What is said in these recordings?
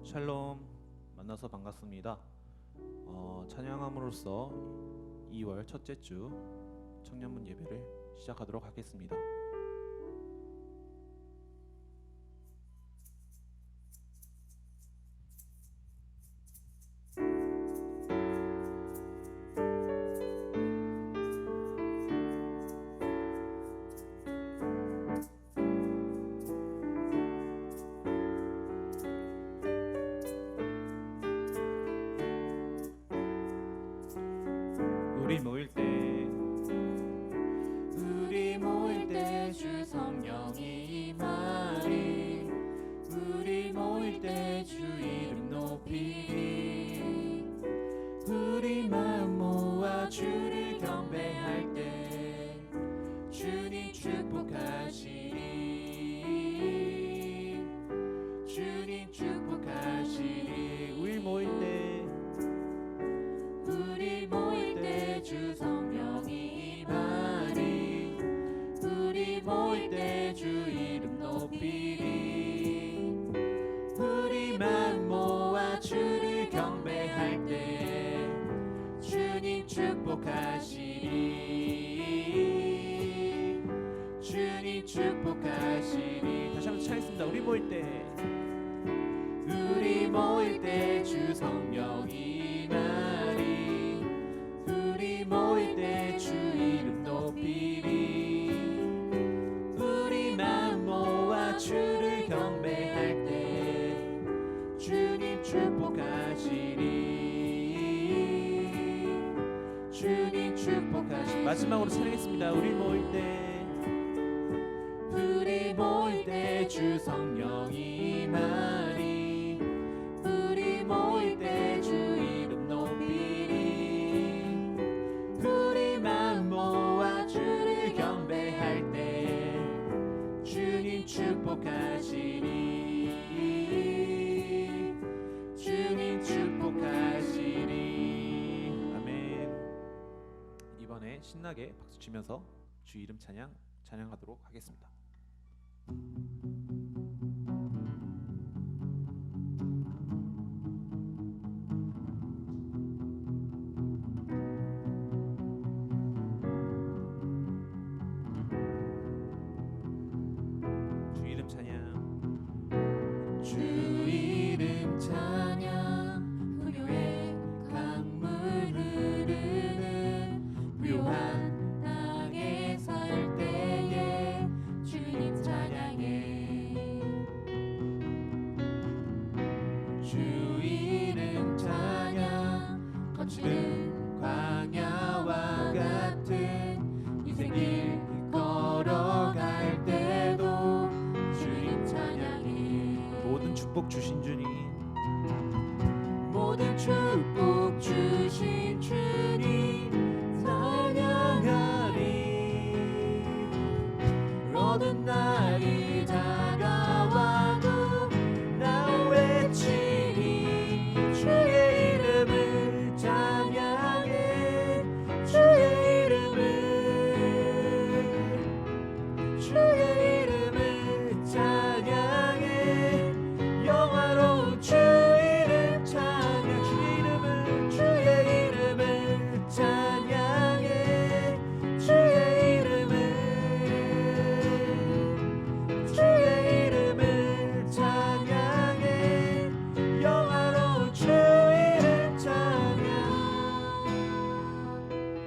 샬롬, 만나서 반갑습니다. 찬양함으로써 2월 첫째 주 청년문 예배를 시작하도록 하겠습니다. 우리 모일 때 주 성령이 임하리. 우리 모일 때 주 이름 높이리. 우리 마음 모아 주를 경배할 때 주님 축복하시리. 주님 축복하시리. 우리 모일 때 주 성령이 임하리. 우리 모일 때 주 이름 높이리. 우리 마음 모아 주를 경배할 때 주님 축복하시리. 주님 축복하시리. 다시 한번 찬양했습니다. 우리 모일 때 주 성령이 임하리. 우리 모일 때 주 이름 높이리. 우리 마음 모아 주를 경배할 때 주님 축복하시리. 주님 축복하시리. 마지막으로 찬양했습니다. 우리 모일 때 주 성령이 임하리. 우리 모일 때 주 이름 높이리. 우리 마음 모아 주를 경배할 때 주님 축복하시리. 주님 축복하시리. 아멘. 이번에 신나게 박수 치면서 주 이름 찬양하도록 하겠습니다. 주 이름 찬양. 주 이름 찬양. 부요의 강물 흐르는 부요한 땅에 살 때에 주님 찬양해. 주 이름 찬양. 거칠은 광야와 같은 인생길 걸어갈 때도 주님 찬양해. 모든 축복 주신 주님, 모든 축복 주신 주님 찬양하리. 어두운 날이 다가와도 나 외치리. 주의 이름을 찬양해. 주의 이름을 찬양해. 영화로운 주 이름 찬양. 주의 이름을 찬양해. 주의 이름을 찬양해. 영화로운 주 이름 찬양.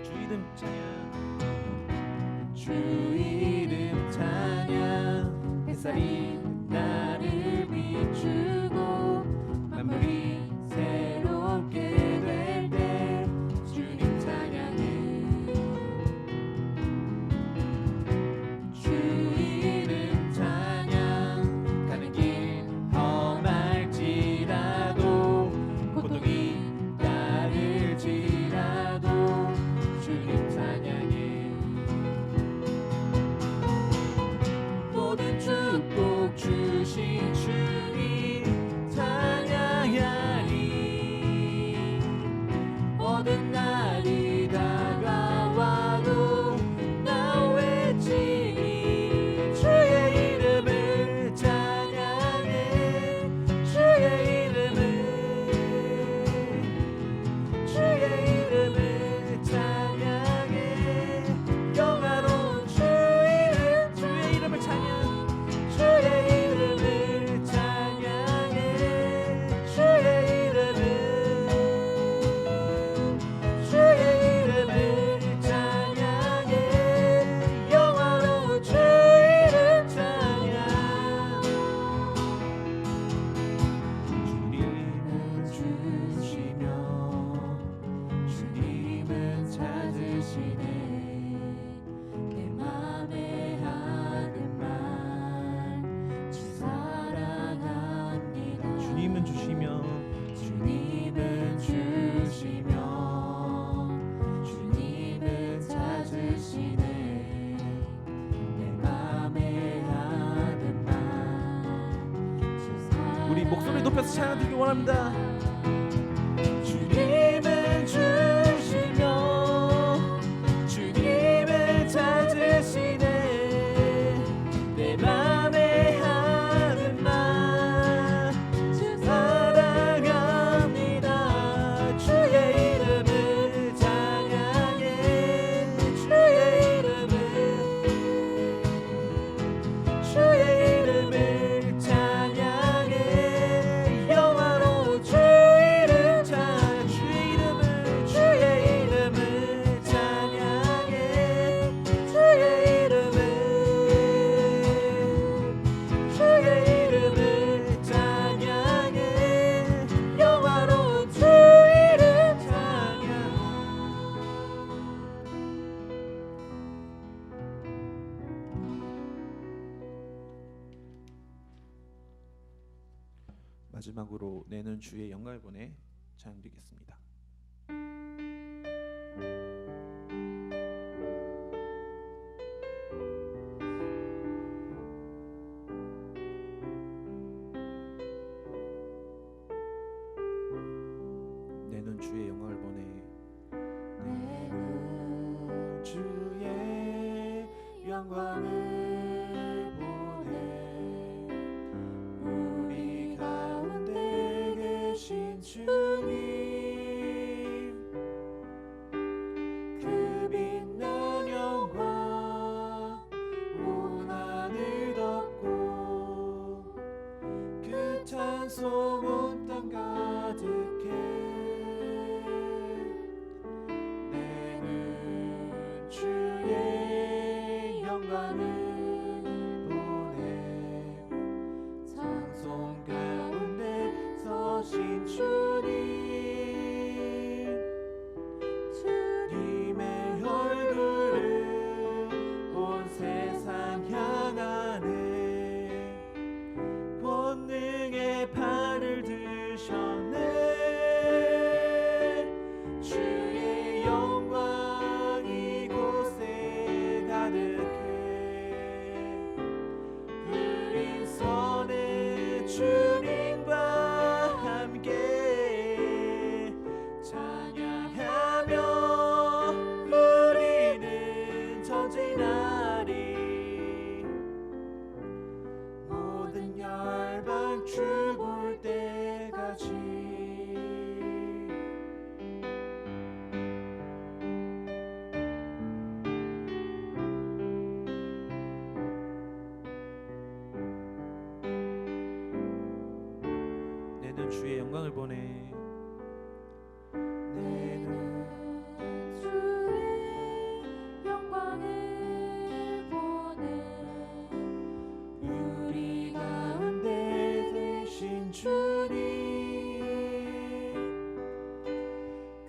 주 이름 찬양. 주 이름 찬양. 주님 목소리 높여서 찬양 드리기 원합니다. 주님을 주시며 주님을 찾으시네 내 맘에 하는 말 사랑합니다. 주의 이름을 찬양해 주의 이름을 찬양해 영화로운 주 이름 찬양 주의 이름을 찬양해 주의 이름을 찬양해 영화로운 주 이름 찬양. 마지막으로 내는 주의 영광을 보내 찬양 드리겠습니다. 내는 주의 영광을 보내 내는 주의 영광을 보내 우리 가운데 계신 주님 그 빛난 영광 온 하늘 덮고 그 찬송 온 땅 가득해 내는 주의 영광을 보내 찬송 가운데 서신 주님의 얼굴을 온 세상 향하네 권능의 판을 드셨네 주의 영광 이곳에 가득해 우린 선의 주님과 함께 찬양하며 우리는 전진하리 모든 열방 죽을 때까지 내는 주의 영광을 보내 내는 주의 영광을 보내 우리 가운데 계신 주님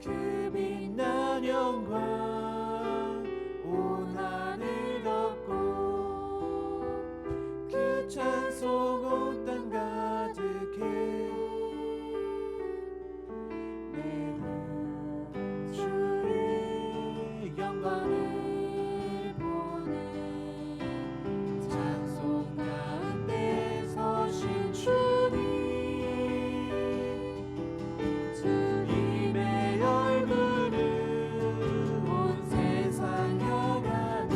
그 빛난 영광 온 하늘 덮고 그 찬송 온 땅 가득해 내는 주의 영광을 보내 찬송 가운데 서신 주님의 얼굴을 온 세상 향하네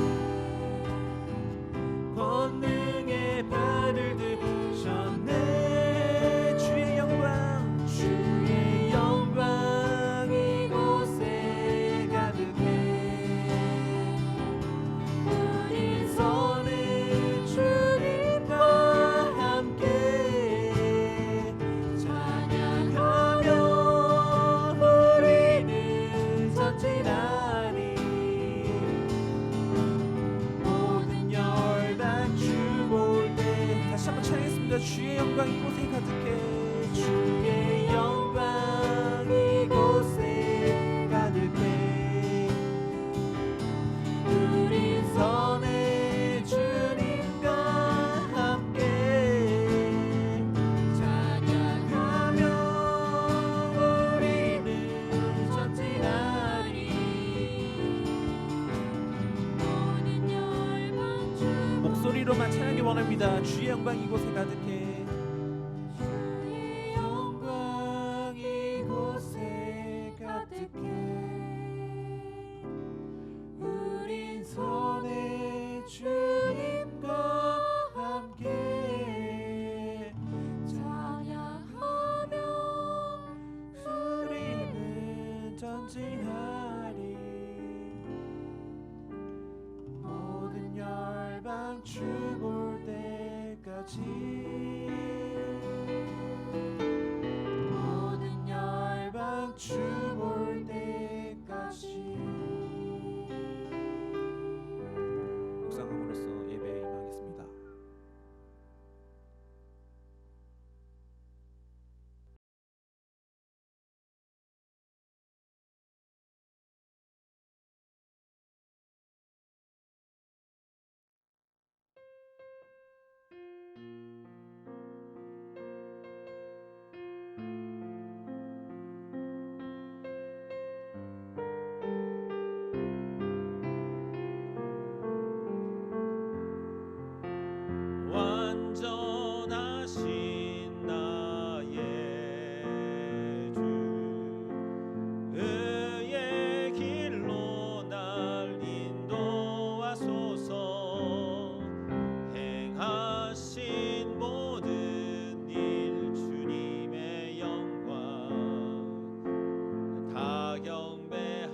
권능의 판을 드셨네 주의 영광 이곳에 가득해 우리 선의 주님과 함께 찬양하며 우리는 전진하리 모든 열방 주 볼 때 다시 한번 찬양했습니다. 주의 영광 이곳에 가득해 주의 영광 이곳에 가득해 우리 선의 주님과 함께 찬양하며 우리는 전진하리 모든 열방 주 목소리로만 찬양이 원합니다. 주의 영광 이곳에 가득해 주의 주 볼 때까지 모든 열방 주 볼 때까지. 묵상함으로써 예배에 임하겠습니다. 완전하신 나의 주 의의 길로 날 인도하소서. 행하신 모든 일 주님의 영광 다 경배합니다.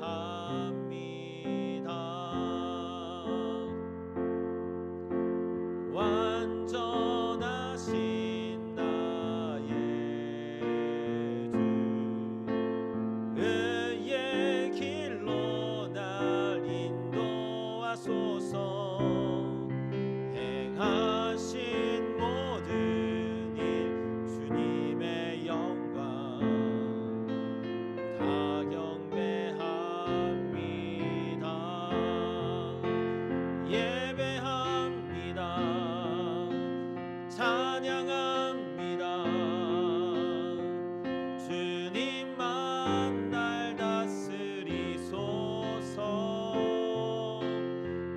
완전하신 나의 주 의의 길로 날 인도하소서. 행하신 모든 일 주님의 영광 다 경배합니다. 예배합니다. 찬양합니다. 주님만 날 다스리소서.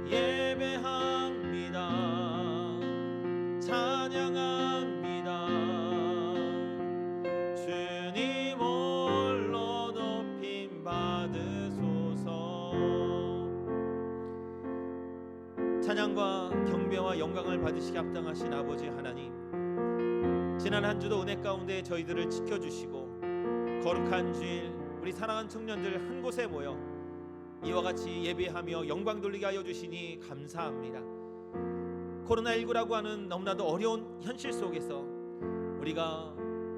예배합니다. 찬양합니다. 주님 홀로 높임 받으소서. 찬양과 경배와 영광을 받으시기 합당하신 아버지 하나님, 지난 한 주도 은혜 가운데 저희들을 지켜주시고 거룩한 주일 우리 사랑하는 청년들 한 곳에 모여 이와 같이 예배하며 영광 돌리게 하여 주시니 감사합니다. 코로나19라고 하는 너무나도 어려운 현실 속에서 우리가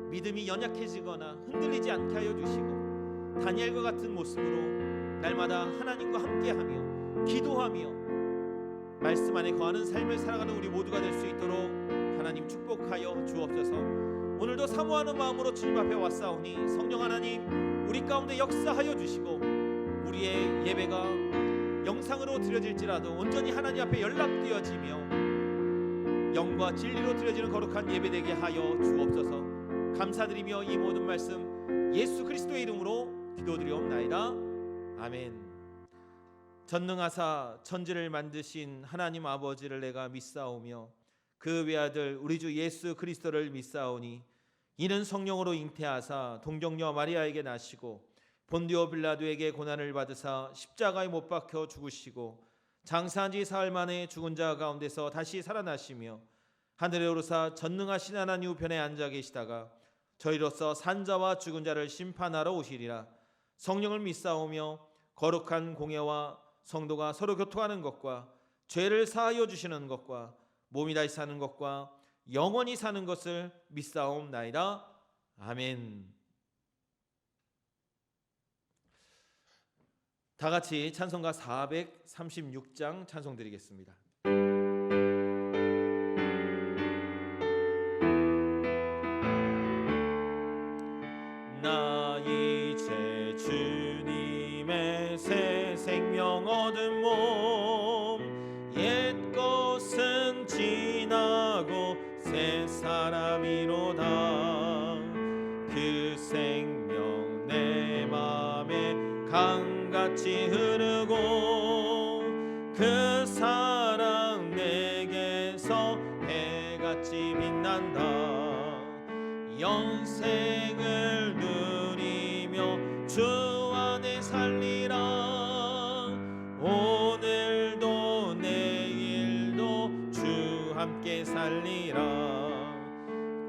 믿음이 연약해지거나 흔들리지 않게 하여 주시고 다니엘과 같은 모습으로 날마다 하나님과 함께하며 기도하며 말씀 안에 거하는 삶을 살아가는 우리 모두가 될 수 있도록 하나님 축복하여 주옵소서. 오늘도 사모하는 마음으로 주님 앞에 왔사오니 성령 하나님 우리 가운데 역사하여 주시고 우리의 예배가 영상으로 드려질지라도 온전히 하나님 앞에 연락되어지며 영과 진리로 드려지는 거룩한 예배 되게 하여 주옵소서. 감사드리며 이 모든 말씀 예수 그리스도의 이름으로 기도드리옵나이다. 아멘. 전능하사 천지를 만드신 하나님 아버지를 내가 믿사오며 그 외아들 우리 주 예수 그리스도를 믿사오니 이는 성령으로 잉태하사 동정녀 마리아에게 나시고 본디오 빌라도에게 고난을 받으사 십자가에 못 박혀 죽으시고 장사한 지 사흘 만에 죽은 자 가운데서 다시 살아나시며 하늘에 오르사 전능하신 하나님 우편에 앉아 계시다가 저희로서 산자와 죽은 자를 심판하러 오시리라. 성령을 믿사오며 거룩한 공예와 성도가 서로 교통하는 것과 죄를 사하여 주시는 것과 몸이 다시 사는 것과 영원히 사는 것을 믿사옵나이다. 아멘. 다 같이 찬송가 436장 찬송 드리겠습니다. 나 이제 주님의 새 생명 얻은 몸 옛 것은 지나고 새 사람이로다. 그 생명 내 맘에 강같이 흐르고 그 사랑 내게서 해같이 빛난다. 영생을 누리며 주 안에 살리라. 오늘도 내일도 주 함께 살리라.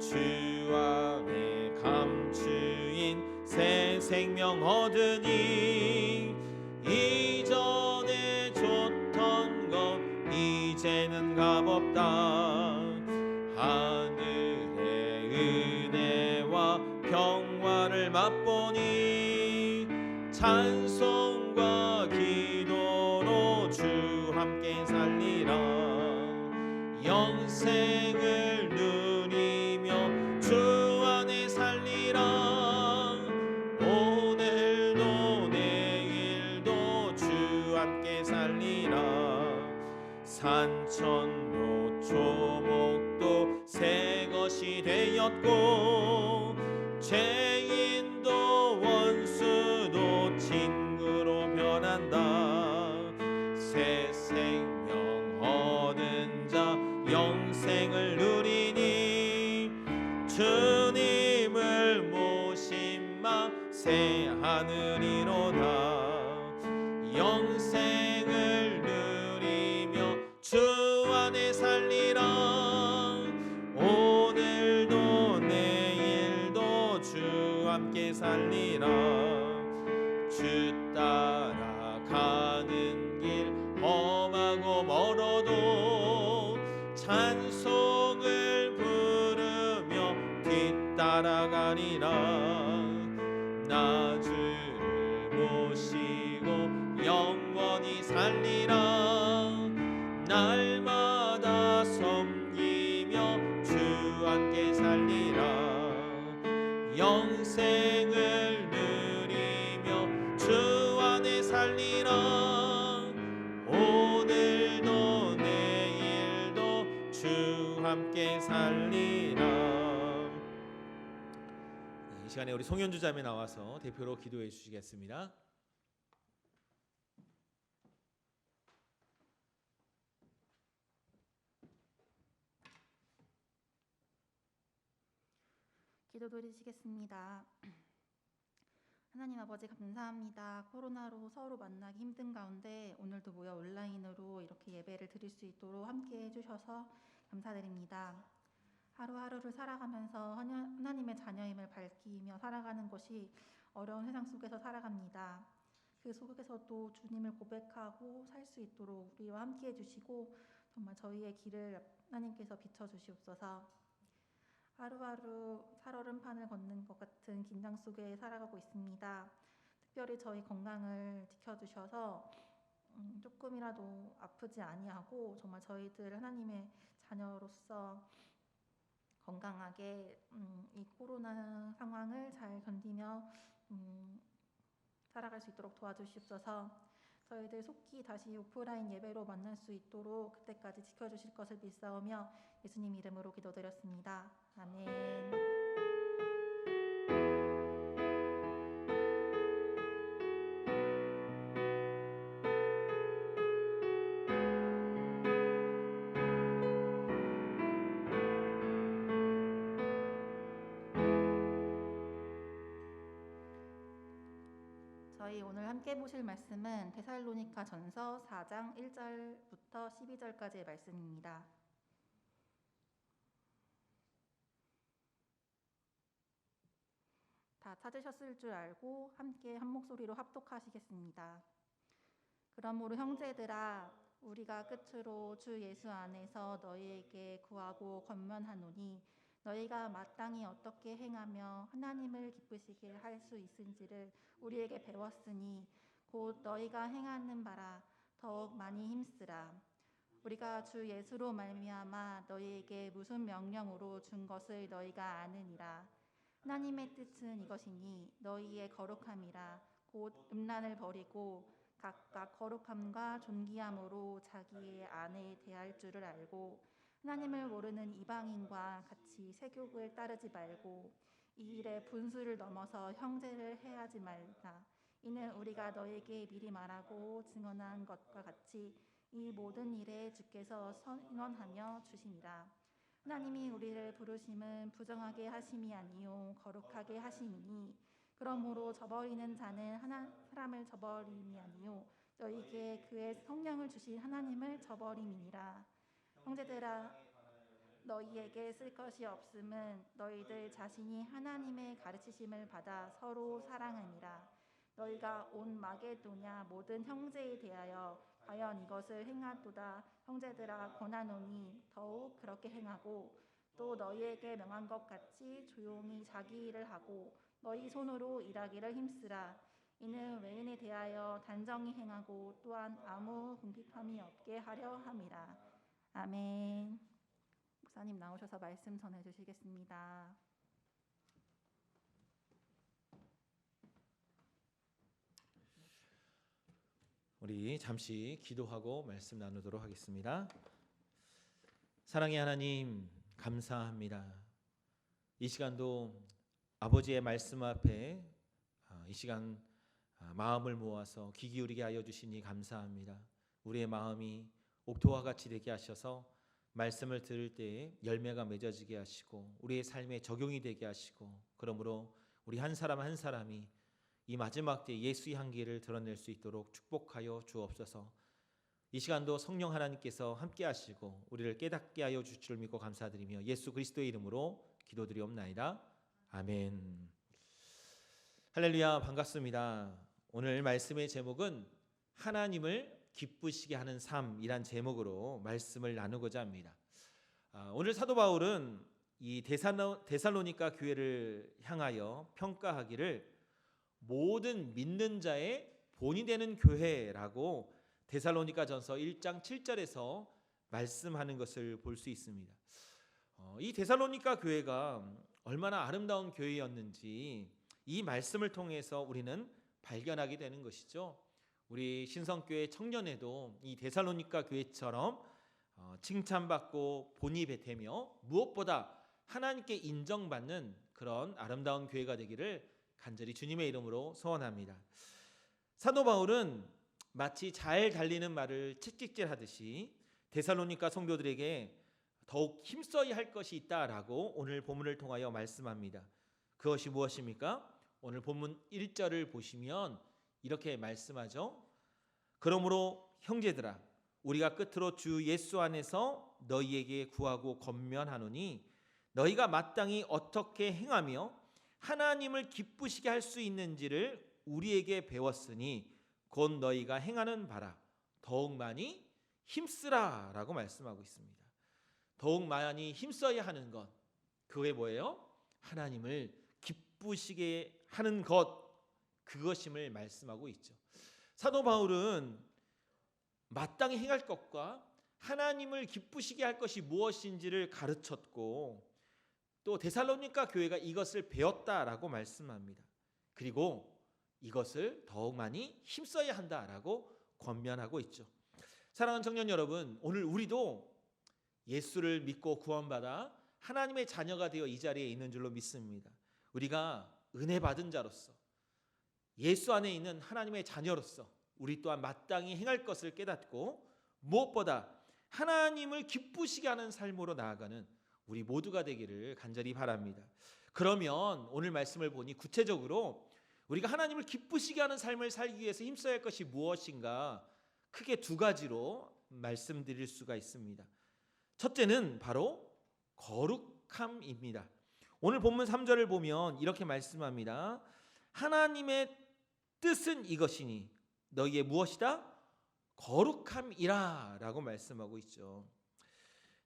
주 안에 감추인 새 생명 얻으니 이전에 줬던 것 이제는 값없다. 영생을 누리며 주 안에 살리라. 오늘도 내일도 주 함께 살리라. 산천도 초목도 새 것이 되었고 죄인도 원수도 친구로 변한다. 새 생명 얻은 자 영생을 누리니 주님을 모심마 새 하늘이로다. 영생을 누리며 주 안에 살리라. 오늘도 내일도 주 함께 살리라. 주 따라가는 길 험하고 멀어도 찬송을 부르며 뒤따라가리라. 나 주를 모시고 영원히 살리라. 날마다 섬기며 주 함께 살리라. 영생을 누리며 주 안에 살리라. 오늘도 내일도 주 함께 살리라. 이 시간에 우리 송현주 자매 나와서 대표로 기도해 주시겠습니다. 기도드리시겠습니다. 하나님 아버지 감사합니다. 코로나로 서로 만나기 힘든 가운데 오늘도 모여 온라인으로 이렇게 예배를 드릴 수 있도록 함께 해주셔서 감사드립니다. 하루하루를 살아가면서 하나님의 자녀임을 밝히며 살아가는 것이 어려운 세상 속에서 살아갑니다. 그 속에서도 주님을 고백하고 살 수 있도록 우리와 함께 해주시고 정말 저희의 길을 하나님께서 비춰주시옵소서. 하루하루 살얼음판을 걷는 것 같은 긴장 속에 살아가고 있습니다. 특별히 저희 건강을 지켜주셔서 조금이라도 아프지 아니하고 정말 저희들 하나님의 자녀로서 건강하게 이 코로나 상황을 잘 견디며 살아갈 수 있도록 도와주시옵소서. 저희들 속히 다시 오프라인 예배로 만날 수 있도록 그때까지 지켜주실 것을 믿사오며 예수님 이름으로 기도드렸습니다. 아멘. 저희 오늘 함께 보실 말씀은 데살로니가 전서 4장 1절부터 12절까지의 말씀입니다. 다 찾으셨을 줄 알고 함께 한 목소리로 합독하시겠습니다. 그러므로 형제들아 우리가 끝으로 주 예수 안에서 너희에게 구하고 권면하노니 너희가 마땅히 어떻게 행하며 하나님을 기쁘시게 할 수 있은지를 우리에게 배웠으니 곧 너희가 행하는 바라 더욱 많이 힘쓰라. 우리가 주 예수로 말미암아 너희에게 무슨 명령으로 준 것을 너희가 아느니라. 하나님의 뜻은 이것이니 너희의 거룩함이라. 곧 음란을 버리고 각각 거룩함과 존귀함으로 자기의 아내 대할 줄을 알고 하나님을 모르는 이방인과 같이 세욕을 따르지 말고 이 일에 분수를 넘어서 형제를 해하지 말라. 이는 우리가 너에게 미리 말하고 증언한 것과 같이 이 모든 일에 주께서 선언하며 주시니라. 하나님이 우리를 부르심은 부정하게 하심이 아니요 거룩하게 하심이니 그러므로 저버리는 자는 사람을 저버림이 아니요 너희에게 그의 성령을 주신 하나님을 저버림이니라. 형제들아 너희에게 쓸 것이 없음은 너희들 자신이 하나님의 가르치심을 받아 서로 사랑함이라. 너희가 온 마게도냐 모든 형제에 대하여 과연 이것을 행하도다 형제들아 권하노니 더욱 그렇게 행하고 또 너희에게 명한 것 같이 조용히 자기 일을 하고 너희 손으로 일하기를 힘쓰라. 이는 외인에 대하여 단정히 행하고 또한 아무 궁핍함이 없게 하려 함이라. 아멘. 목사님 나오셔서 말씀 전해 주시겠습니다. 우리 잠시 기도하고 말씀 나누도록 하겠습니다. 사랑의 하나님, 감사합니다. 이 시간도 아버지의 말씀 앞에 이 시간 마음을 모아서 귀 기울이게 하여 주시니 감사합니다. 우리의 마음이 옥토와 같이 되게 하셔서 말씀을 들을 때에 열매가 맺어지게 하시고 우리의 삶에 적용이 되게 하시고, 그러므로 우리 한 사람 한 사람이 이 마지막 때 예수의 향기를 드러낼 수 있도록 축복하여 주옵소서. 이 시간도 성령 하나님께서 함께 하시고 우리를 깨닫게 하여 주실 줄 믿고 감사드리며 예수 그리스도의 이름으로 기도드리옵나이다. 아멘. 할렐루야, 반갑습니다. 오늘 말씀의 제목은 하나님을 기쁘시게 하는 삶이란 제목으로 말씀을 나누고자 합니다. 오늘 사도 바울은 이 데살로니가 교회를 향하여 평가하기를 모든 믿는 자의 본이 되는 교회라고 데살로니가전서 1장 7절에서 말씀하는 것을 볼 수 있습니다. 이 데살로니가 교회가 얼마나 아름다운 교회였는지 이 말씀을 통해서 우리는 발견하게 되는 것이죠. 우리 신성교회 청년회도 이 데살로니가 교회처럼 칭찬받고 본이 되며 무엇보다 하나님께 인정받는 그런 아름다운 교회가 되기를 간절히 주님의 이름으로 소원합니다. 사도 바울은 마치 잘 달리는 말을 채찍질하듯이 데살로니가 성도들에게 더욱 힘써야 할 것이 있다라고 오늘 본문을 통하여 말씀합니다. 그것이 무엇입니까? 오늘 본문 1절을 보시면 이렇게 말씀하죠. 그러므로 형제들아, 우리가 끝으로 주 예수 안에서 너희에게 구하고 권면하노니 너희가 마땅히 어떻게 행하며 하나님을 기쁘시게 할 수 있는지를 우리에게 배웠으니 곧 너희가 행하는 바라 더욱 많이 힘쓰라 라고 말씀하고 있습니다. 더욱 많이 힘써야 하는 것, 그게 뭐예요? 하나님을 기쁘시게 하는 것, 그것임을 말씀하고 있죠. 사도 바울은 마땅히 행할 것과 하나님을 기쁘시게 할 것이 무엇인지를 가르쳤고 또 데살로니가 교회가 이것을 배웠다라고 말씀합니다. 그리고 이것을 더욱 많이 힘써야 한다라고 권면하고 있죠. 사랑하는 청년 여러분, 오늘 우리도 예수를 믿고 구원받아 하나님의 자녀가 되어 이 자리에 있는 줄로 믿습니다. 우리가 은혜 받은 자로서 예수 안에 있는 하나님의 자녀로서 우리 또한 마땅히 행할 것을 깨닫고 무엇보다 하나님을 기쁘시게 하는 삶으로 나아가는 우리 모두가 되기를 간절히 바랍니다. 그러면 오늘 말씀을 보니 구체적으로 우리가 하나님을 기쁘시게 하는 삶을 살기 위해서 힘써야 할 것이 무엇인가 크게 두 가지로 말씀드릴 수가 있습니다. 첫째는 바로 거룩함입니다. 오늘 본문 3절을 보면 이렇게 말씀합니다. 하나님의 뜻은 이것이니 너희의 무엇이다? 거룩함이라 라고 말씀하고 있죠.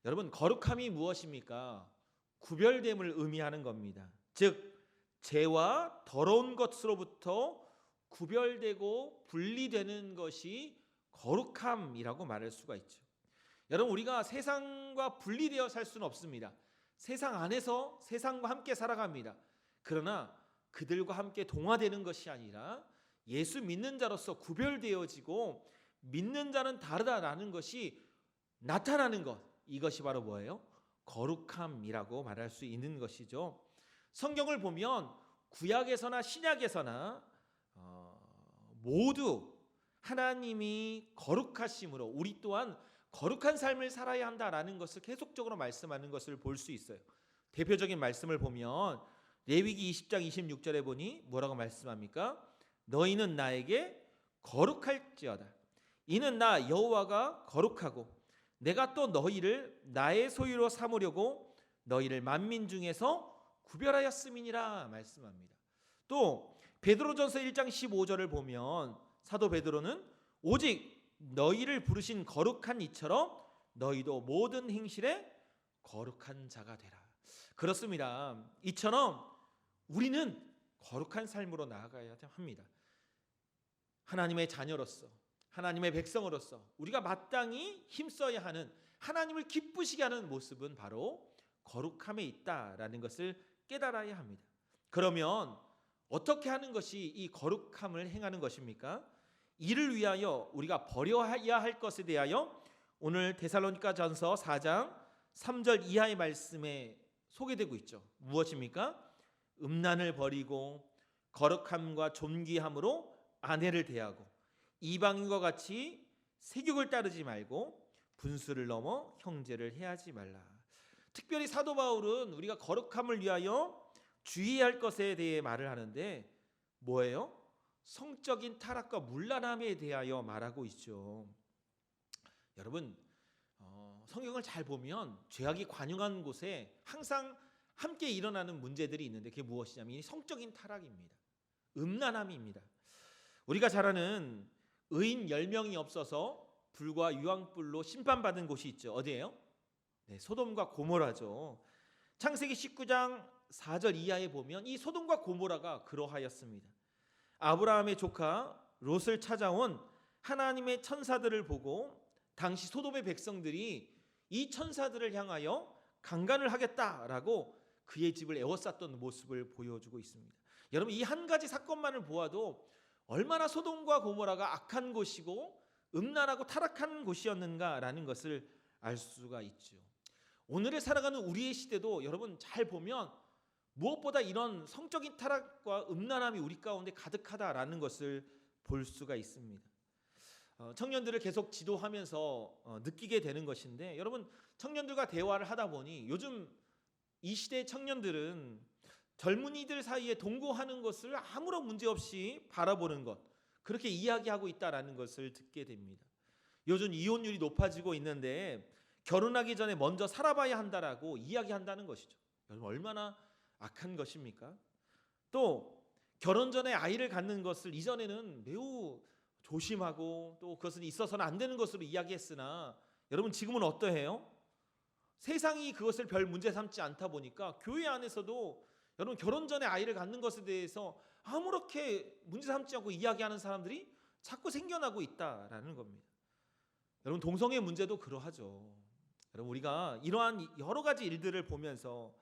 여러분, 거룩함이 무엇입니까? 구별됨을 의미하는 겁니다. 즉 죄와 더러운 것으로부터 구별되고 분리되는 것이 거룩함이라고 말할 수가 있죠. 여러분, 우리가 세상과 분리되어 살 수는 없습니다. 세상 안에서 세상과 함께 살아갑니다. 그러나 그들과 함께 동화되는 것이 아니라 예수 믿는 자로서 구별되어지고 믿는 자는 다르다라는 것이 나타나는 것, 이것이 바로 뭐예요? 거룩함이라고 말할 수 있는 것이죠. 성경을 보면 구약에서나 신약에서나 모두 하나님이 거룩하심으로 우리 또한 거룩한 삶을 살아야 한다라는 것을 계속적으로 말씀하는 것을 볼 수 있어요. 대표적인 말씀을 보면 레위기 20장 26절에 보니 뭐라고 말씀합니까? 너희는 나에게 거룩할지어다. 이는 나 여호와가 거룩하고 내가 또 너희를 나의 소유로 삼으려고 너희를 만민 중에서 구별하였음이니라 말씀합니다. 또 베드로전서 1장 15절을 보면 사도 베드로는 오직 너희를 부르신 거룩한 이처럼 너희도 모든 행실에 거룩한 자가 되라. 그렇습니다. 이처럼 우리는 거룩한 삶으로 나아가야 합니다. 하나님의 자녀로서, 하나님의 백성으로서 우리가 마땅히 힘써야 하는 하나님을 기쁘시게 하는 모습은 바로 거룩함에 있다라는 것을 깨달아야 합니다. 그러면 어떻게 하는 것이 이 거룩함을 행하는 것입니까? 이를 위하여 우리가 버려야 할 것에 대하여 오늘 데살로니가전서 4장 3절 이하의 말씀에 소개되고 있죠. 무엇입니까? 음란을 버리고 거룩함과 존귀함으로 아내를 대하고 이방인과 같이 세욕을 따르지 말고 분수를 넘어 형제를 해하지 말라. 특별히 사도 바울은 우리가 거룩함을 위하여 주의해야 할 것에 대해 말을 하는데 뭐예요? 성적인 타락과 문란함에 대하여 말하고 있죠. 여러분, 성경을 잘 보면 죄악이 관영한 곳에 항상 함께 일어나는 문제들이 있는데 그게 무엇이냐면 이 성적인 타락입니다. 음란함입니다. 우리가 잘 아는 의인 10명이 없어서 불과 유황불로 심판받은 곳이 있죠. 어디예요? 네, 소돔과 고모라죠. 창세기 19장 4절 이하에 보면 이 소돔과 고모라가 그러하였습니다. 아브라함의 조카 롯을 찾아온 하나님의 천사들을 보고 당시 소돔의 백성들이 이 천사들을 향하여 강간을 하겠다라고 그의 집을 에워쌌던 모습을 보여주고 있습니다. 여러분, 이 한 가지 사건만을 보아도 얼마나 소돔과 고모라가 악한 곳이고 음란하고 타락한 곳이었는가라는 것을 알 수가 있죠. 오늘에 살아가는 우리의 시대도 여러분 잘 보면 무엇보다 이런 성적인 타락과 음란함이 우리 가운데 가득하다라는 것을 볼 수가 있습니다. 청년들을 계속 지도하면서 느끼게 되는 것인데 여러분, 청년들과 대화를 하다 보니 요즘 이 시대의 청년들은 젊은이들 사이에 동거하는 것을 아무런 문제 없이 바라보는 것, 그렇게 이야기하고 있다라는 것을 듣게 됩니다. 요즘 이혼율이 높아지고 있는데 결혼하기 전에 먼저 살아봐야 한다라고 이야기한다는 것이죠. 여러분, 얼마나 악한 것입니까? 또 결혼 전에 아이를 갖는 것을 이전에는 매우 조심하고 또 그것은 있어서는 안 되는 것으로 이야기했으나 여러분, 지금은 어떠해요? 세상이 그것을 별 문제 삼지 않다 보니까 교회 안에서도 여러분 결혼 전에 아이를 갖는 것에 대해서 아무렇게 문제 삼지 않고 이야기하는 사람들이 자꾸 생겨나고 있다라는 겁니다. 여러분, 동성애 문제도 그러하죠. 여러분, 우리가 이러한 여러 가지 일들을 보면서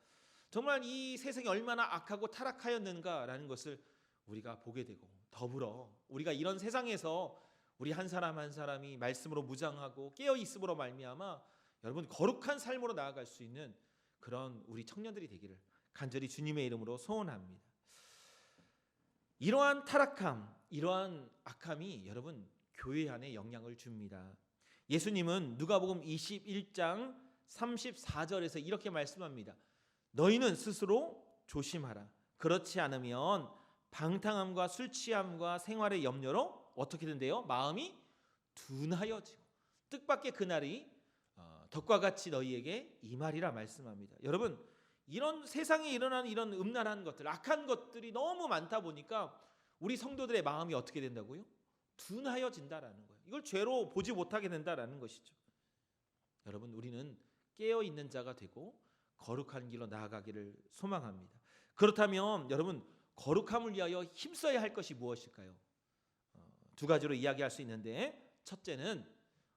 정말 이 세상이 얼마나 악하고 타락하였는가라는 것을 우리가 보게 되고, 더불어 우리가 이런 세상에서 우리 한 사람 한 사람이 말씀으로 무장하고 깨어 있음으로 말미암아 여러분 거룩한 삶으로 나아갈 수 있는 그런 우리 청년들이 되기를 간절히 주님의 이름으로 소원합니다. 이러한 타락함, 이러한 악함이 여러분 교회 안에 영향을 줍니다. 예수님은 누가복음 21장 34절에서 이렇게 말씀합니다. 너희는 스스로 조심하라. 그렇지 않으면 방탕함과 술 취함과 생활의 염려로 어떻게 된대요? 마음이 둔하여지고 뜻밖의 그날이 덕과 같이 너희에게 임하리라 말씀합니다. 여러분, 이런 세상에 일어나는 이런 음란한 것들, 악한 것들이 너무 많다 보니까 우리 성도들의 마음이 어떻게 된다고요? 둔하여진다라는 거예요. 이걸 죄로 보지 못하게 된다라는 것이죠. 여러분, 우리는 깨어 있는 자가 되고 거룩한 길로 나아가기를 소망합니다. 그렇다면 여러분, 거룩함을 위하여 힘써야 할 것이 무엇일까요? 두 가지로 이야기할 수 있는데, 첫째는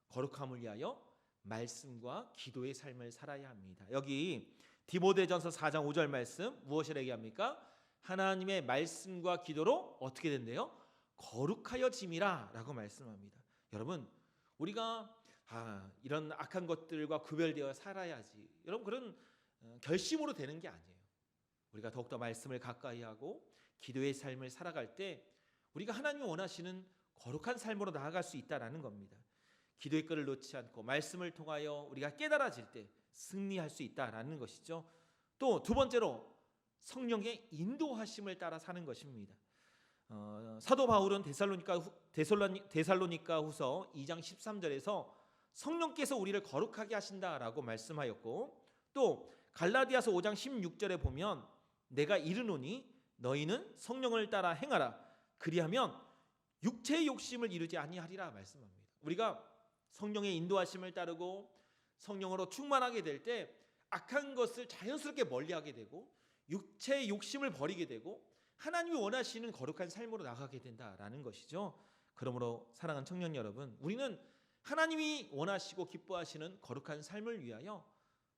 거룩함을 위하여 말씀과 기도의 삶을 살아야 합니다. 여기 디모데전서 4장 5절 말씀 무엇을 얘기합니까? 하나님의 말씀과 기도로 어떻게 된대요? 거룩하여짐이라 라고 말씀합니다. 여러분, 우리가 이런 악한 것들과 구별되어 살아야지, 여러분 그런 결심으로 되는 게 아니에요. 우리가 더욱더 말씀을 가까이 하고 기도의 삶을 살아갈 때 우리가 하나님이 원하시는 거룩한 삶으로 나아갈 수 있다라는 겁니다. 기도의 끈을 놓지 않고 말씀을 통하여 우리가 깨달아질 때 승리할 수 있다라는 것이죠. 또 두 번째로 성령의 인도하심을 따라 사는 것입니다. 사도 바울은 데살로니가 후서 2장 13절에서 성령께서 우리를 거룩하게 하신다라고 말씀하였고, 또 갈라디아서 5장 16절에 보면 내가 이르노니 너희는 성령을 따라 행하라. 그리하면 육체의 욕심을 이루지 아니하리라 말씀합니다. 우리가 성령의 인도하심을 따르고 성령으로 충만하게 될 때 악한 것을 자연스럽게 멀리하게 되고 육체의 욕심을 버리게 되고 하나님이 원하시는 거룩한 삶으로 나가게 된다라는 것이죠. 그러므로 사랑하는 청년 여러분, 우리는 하나님이 원하시고 기뻐하시는 거룩한 삶을 위하여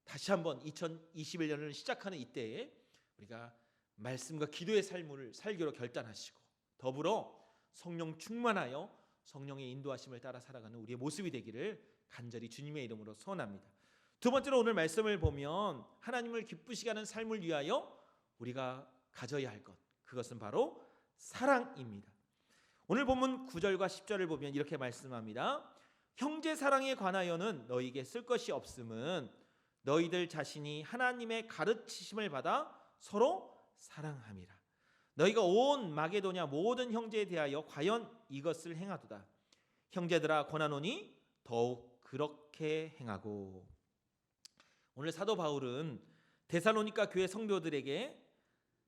다시 한번 2021년을 시작하는 이때에 우리가 말씀과 기도의 삶을 살기로 결단하시고 더불어 성령 충만하여 성령의 인도하심을 따라 살아가는 우리의 모습이 되기를 간절히 주님의 이름으로 소원합니다. 두 번째로 오늘 말씀을 보면 하나님을 기쁘시게 하는 삶을 위하여 우리가 가져야 할 것, 그것은 바로 사랑입니다. 오늘 본문 9절과 10절을 보면 이렇게 말씀합니다. 형제 사랑에 관하여는 너희에게 쓸 것이 없음은 너희들 자신이 하나님의 가르치심을 받아 서로 사랑함이라. 너희가 온 마게도냐 모든 형제에 대하여 과연 이것을 행하도다. 형제들아 권하노니 더욱 그렇게 행하고. 오늘 사도 바울은 데살로니가 교회 성도들에게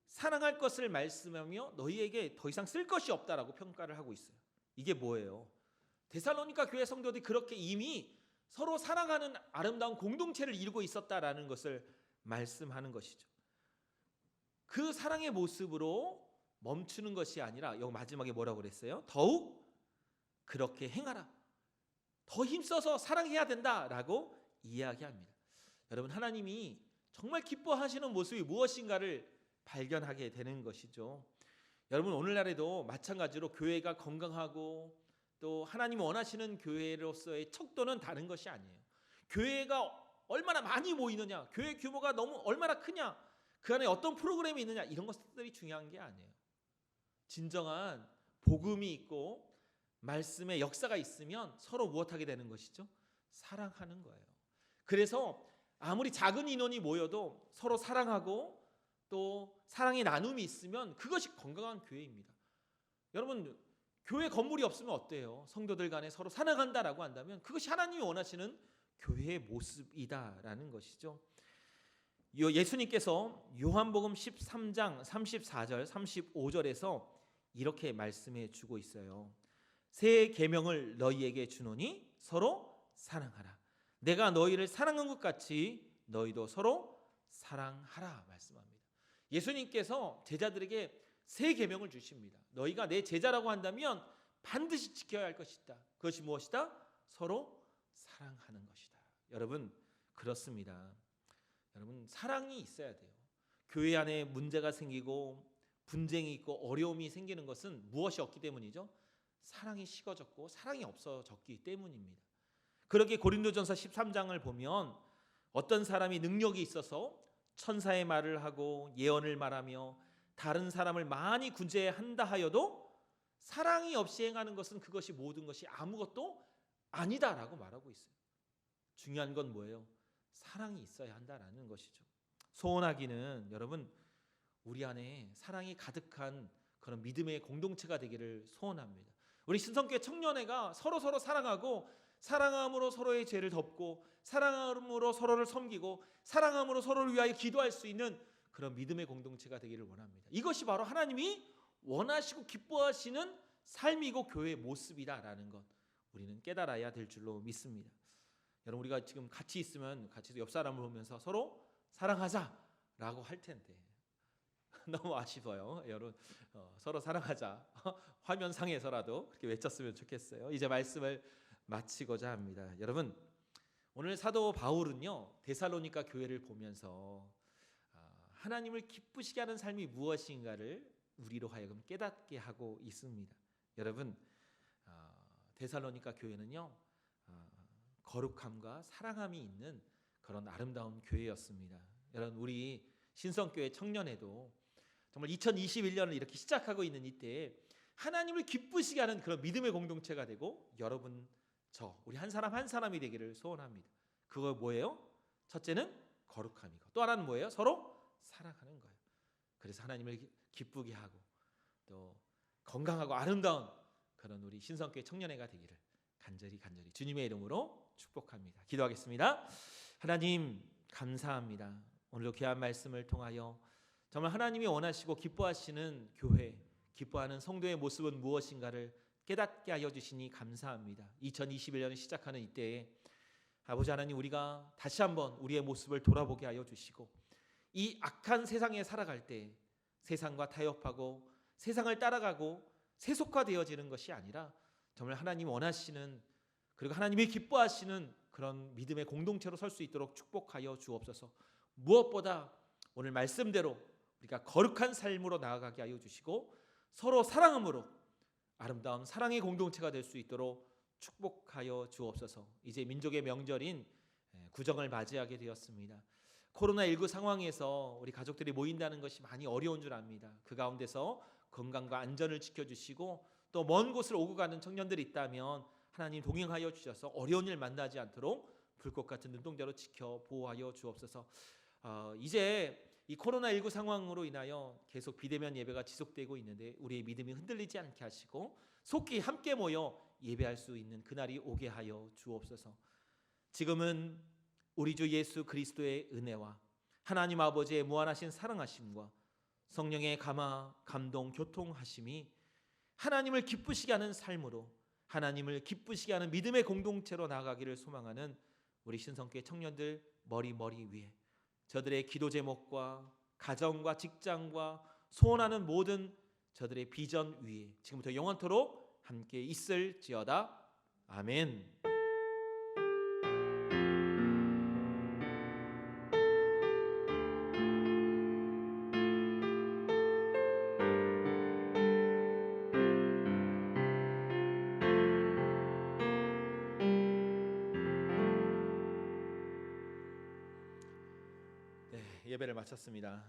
사랑할 것을 말씀하며 너희에게 더 이상 쓸 것이 없다라고 평가를 하고 있어요. 이게 뭐예요? 데살로니가 교회 성도들이 그렇게 이미 서로 사랑하는 아름다운 공동체를 이루고 있었다라는 것을 말씀하는 것이죠. 그 사랑의 모습으로 멈추는 것이 아니라 여기 마지막에 뭐라고 그랬어요? 더욱 그렇게 행하라. 더 힘써서 사랑해야 된다라고 이야기합니다. 여러분, 하나님이 정말 기뻐하시는 모습이 무엇인가를 발견하게 되는 것이죠. 여러분, 오늘날에도 마찬가지로 교회가 건강하고 또 하나님이 원하시는 교회로서의 척도는 다른 것이 아니에요. 교회가 얼마나 많이 모이느냐, 교회 규모가 너무 얼마나 크냐, 그 안에 어떤 프로그램이 있느냐, 이런 것들이 중요한 게 아니에요. 진정한 복음이 있고 말씀의 역사가 있으면 서로 무엇하게 되는 것이죠? 사랑하는 거예요. 그래서 아무리 작은 인원이 모여도 서로 사랑하고 또 사랑의 나눔이 있으면 그것이 건강한 교회입니다. 여러분, 교회 건물이 없으면 어때요? 성도들 간에 서로 사랑한다라고 한다면 그것이 하나님이 원하시는 교회의 모습이다라는 것이죠. 예수님께서 요한복음 13장 34절 35절에서 이렇게 말씀해 주고 있어요. 새 계명을 너희에게 주노니 서로 사랑하라. 내가 너희를 사랑한 것 같이 너희도 서로 사랑하라 말씀합니다. 예수님께서 제자들에게 새 계명을 주십니다. 너희가 내 제자라고 한다면 반드시 지켜야 할 것이다. 그것이 무엇이다? 서로 사랑하는 것이다. 여러분, 그렇습니다. 여러분, 사랑이 있어야 돼요. 교회 안에 문제가 생기고 분쟁이 있고 어려움이 생기는 것은 무엇이 없기 때문이죠? 사랑이 식어졌고 사랑이 없어졌기 때문입니다. 그렇게 고린도전서 13장을 보면 어떤 사람이 능력이 있어서 천사의 말을 하고 예언을 말하며 다른 사람을 많이 구제한다 하여도 사랑이 없이 행하는 것은 그것이 모든 것이 아무것도 아니다라고 말하고 있어요. 중요한 건 뭐예요? 사랑이 있어야 한다라는 것이죠. 소원하기는 여러분, 우리 안에 사랑이 가득한 그런 믿음의 공동체가 되기를 소원합니다. 우리 신성교회 청년회가 서로 사랑하고 사랑함으로 서로의 죄를 덮고 사랑함으로 서로를 섬기고 사랑함으로 서로를 위하여 기도할 수 있는 그런 믿음의 공동체가 되기를 원합니다. 이것이 바로 하나님이 원하시고 기뻐하시는 삶이고 교회의 모습이다라는 것 우리는 깨달아야 될 줄로 믿습니다. 여러분, 우리가 지금 같이 있으면 같이 옆 사람을 보면서 서로 사랑하자라고 할 텐데 너무 아쉬워요. 여러분, 서로 사랑하자. 화면상에서라도 그렇게 외쳤으면 좋겠어요. 이제 말씀을 마치고자 합니다. 여러분, 오늘 사도 바울은요 데살로니가 교회를 보면서 하나님을 기쁘시게 하는 삶이 무엇인가를 우리로 하여금 깨닫게 하고 있습니다. 여러분, 데살로니가 교회는요 거룩함과 사랑함이 있는 그런 아름다운 교회였습니다. 여러분, 우리 신성교회 청년회도 정말 2021년을 이렇게 시작하고 있는 이때에 하나님을 기쁘시게 하는 그런 믿음의 공동체가 되고 여러분, 우리 한 사람 한 사람이 되기를 소원합니다. 그거 뭐예요? 첫째는 거룩함이고 또 하나는 뭐예요? 서로 사랑하는 거예요. 그래서 하나님을 기쁘게 하고 또 건강하고 아름다운 그런 우리 신성교회 청년회가 되기를 간절히 주님의 이름으로 축복합니다. 기도하겠습니다. 하나님, 감사합니다. 오늘도 귀한 말씀을 통하여 정말 하나님이 원하시고 기뻐하시는 교회, 기뻐하는 성도의 모습은 무엇인가를 깨닫게 하여 주시니 감사합니다. 2021년을 시작하는 이때에 아버지 하나님, 우리가 다시 한번 우리의 모습을 돌아보게 하여 주시고 이 악한 세상에 살아갈 때 세상과 타협하고 세상을 따라가고 세속화되어지는 것이 아니라 정말 하나님 원하시는 그리고 하나님이 기뻐하시는 그런 믿음의 공동체로 설 수 있도록 축복하여 주옵소서. 무엇보다 오늘 말씀대로 우리가 거룩한 삶으로 나아가게 하여 주시고 서로 사랑함으로 아름다운 사랑의 공동체가 될 수 있도록 축복하여 주옵소서. 이제 민족의 명절인 구정을 맞이하게 되었습니다. 코로나19 상황에서 우리 가족들이 모인다는 것이 많이 어려운 줄 압니다. 그 가운데서 건강과 안전을 지켜주시고 또 먼 곳을 오고 가는 청년들이 있다면 하나님 동행하여 주셔서 어려운 일 만나지 않도록 불꽃 같은 눈동자로 지켜 보호하여 주옵소서. 이제 이 코로나19 상황으로 인하여 계속 비대면 예배가 지속되고 있는데 우리의 믿음이 흔들리지 않게 하시고 속히 함께 모여 예배할 수 있는 그날이 오게 하여 주옵소서. 지금은 우리 주 예수 그리스도의 은혜와 하나님 아버지의 무한하신 사랑하심과 성령의 감화, 감동, 교통하심이 하나님을 기쁘시게 하는 삶으로 하나님을 기쁘시게 하는 믿음의 공동체로 나아가기를 소망하는 우리 신성교회 청년들 머리 위에 저들의 기도 제목과 가정과 직장과 소원하는 모든 저들의 비전 위에 지금부터 영원토록 함께 있을지어다. 아멘. 예배를 마쳤습니다.